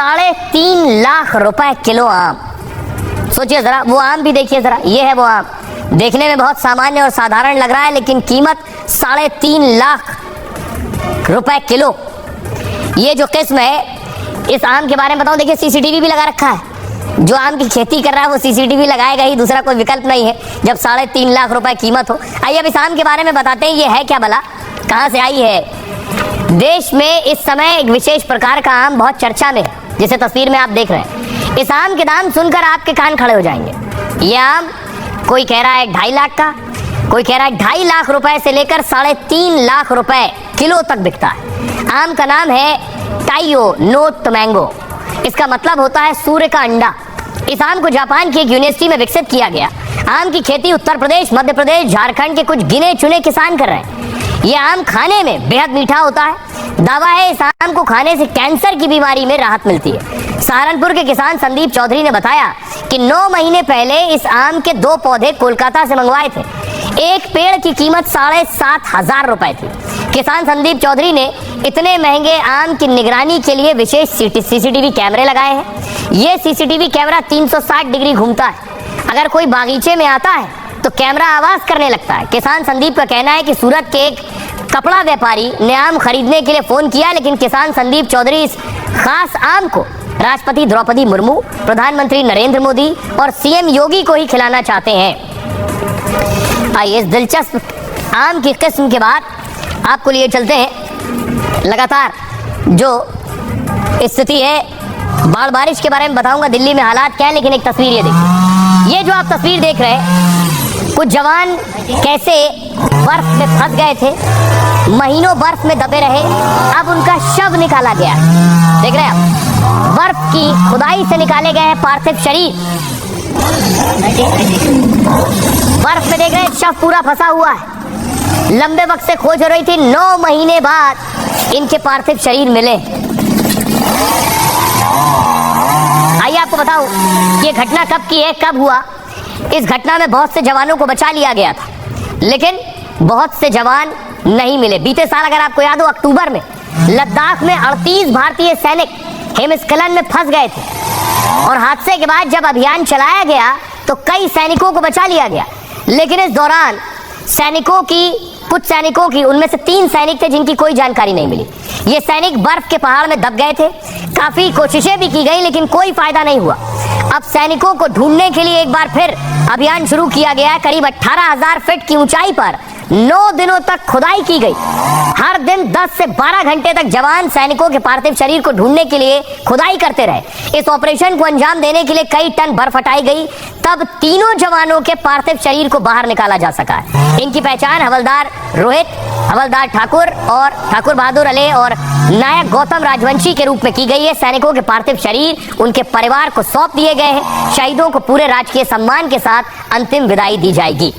3.5 लाख रुपए किलो आम। सोचिए जरा, वो आम भी देखिए जरा, ये है वो आम। देखने में बहुत सामान्य और साधारण लग रहा है, लेकिन कीमत 3.5 लाख रुपए किलो। ये जो किस्म है, इस आम के बारे में बताऊं, देखिए सीसीटीवी भी लगा रखा है। जो आम की खेती कर रहा है वो सीसीटीवी लगाएगा ही, दूसरा कोई विकल्प नहीं है जब 3.5 लाख रुपए कीमत हो। आइए अब इस आम के बारे में बताते हैं, ये है क्या भला, कहाँ से आई है। देश में इस समय एक विशेष प्रकार का आम बहुत चर्चा में है, जिसे तस्वीर में आप देख रहे हैं। इस आम के दाम सुनकर आपके कान खड़े हो जाएंगे। ये आम कोई कह रहा है 2.5 लाख का, कोई कह रहा है 2.5 लाख रुपए से लेकर 3.5 लाख रुपए किलो तक बिकता है। आम का नाम है टाइयो नोट मैंगो। इसका मतलब होता है सूर्य का अंडा। इस आम को जापान की एक यूनिवर्सिटी में विकसित किया गया। आम की खेती उत्तर प्रदेश, मध्य प्रदेश, झारखंड के कुछ गिने चुने किसान कर रहे हैं। यह आम खाने में बेहद मीठा होता है। दावा है इस आम को खाने से कैंसर की बीमारी में राहत मिलती है। सहारनपुर के किसान संदीप चौधरी ने बताया कि 9 महीने पहले इस आम के 2 पौधे कोलकाता से मंगवाए थे। एक पेड़ की कीमत 7,500 रुपए थी। किसान संदीप चौधरी ने इतने महंगे आम की निगरानी के लिए विशेष सीसीटीवी कैमरे लगाए हैं। ये सीसीटीवी कैमरा 360 डिग्री घूमता है। अगर कोई बागीचे में आता है तो कैमरा आवाज करने लगता है। किसान संदीप का कहना है कि सूरत के एक कपड़ा व्यापारी ने आम खरीदने के लिए फोन किया, लेकिन किसान संदीप चौधरी इस खास आम को राष्ट्रपति द्रौपदी मुर्मू, प्रधानमंत्री नरेंद्र मोदी और सीएम योगी को ही खिलाना चाहते हैं। आइए इस दिलचस्प आम की किस्म के बाद आपको लिए चलते हैं। लगातार जो स्थिति है, बाढ़ बारिश के बारे में बताऊंगा, दिल्ली में हालात क्या है, लेकिन एक तस्वीर ये देखिए। ये जो आप तस्वीर देख रहे हैं, कुछ जवान कैसे बर्फ में फंस गए थे, महीनों बर्फ में दबे रहे, अब उनका शव निकाला गया। देख रहे हैं आप, बर्फ की खुदाई से निकाले गए हैं पार्थिव शरीर। बर्फ में देख रहे हैं, शव पूरा फंसा हुआ है। लंबे वक्त से खोज हो रही थी, 9 महीने बाद इनके पार्थिव शरीर मिले। आइए आपको बताऊं ये घटना कब की है, कब हुआ। इस घटना में बहुत से जवानों को बचा लिया गया था, लेकिन बहुत से जवान नहीं मिले। बीते साल अगर आपको याद हो, अक्टूबर में लद्दाख में 38 भारतीय सैनिक हिमस्खलन में फंस गए थे, और हादसे के बाद जब अभियान चलाया गया तो कई सैनिकों को बचा लिया गया। लेकिन इस दौरान कुछ सैनिकों की उनमें से 3 सैनिक थे जिनकी कोई जानकारी नहीं मिली। ये सैनिक बर्फ के पहाड़ में दब गए थे। काफी कोशिशें भी की गई, लेकिन कोई फायदा नहीं हुआ। अब सैनिकों को ढूंढने के लिए एक बार फिर अभियान शुरू किया गया। करीब 18,000 फीट की ऊंचाई पर 9 दिनों तक खुदाई की गई। हर दिन 10 से 12 घंटे तक जवान सैनिकों के पार्थिव शरीर को ढूंढने के लिए खुदाई करते रहे। इस ऑपरेशन को अंजाम देने के लिए कई टन बर्फ हटाई गई, तब तीनों जवानों के पार्थिव शरीर को बाहर निकाला जा सका है। इनकी पहचान हवलदार रोहित, हवलदार ठाकुर और ठाकुर बहादुर अले और नायक गौतम राजवंशी के रूप में की गई है। सैनिकों के पार्थिव शरीर उनके परिवार को सौंप दिए गए हैं। शहीदों को पूरे राजकीय सम्मान के साथ अंतिम विदाई दी जाएगी।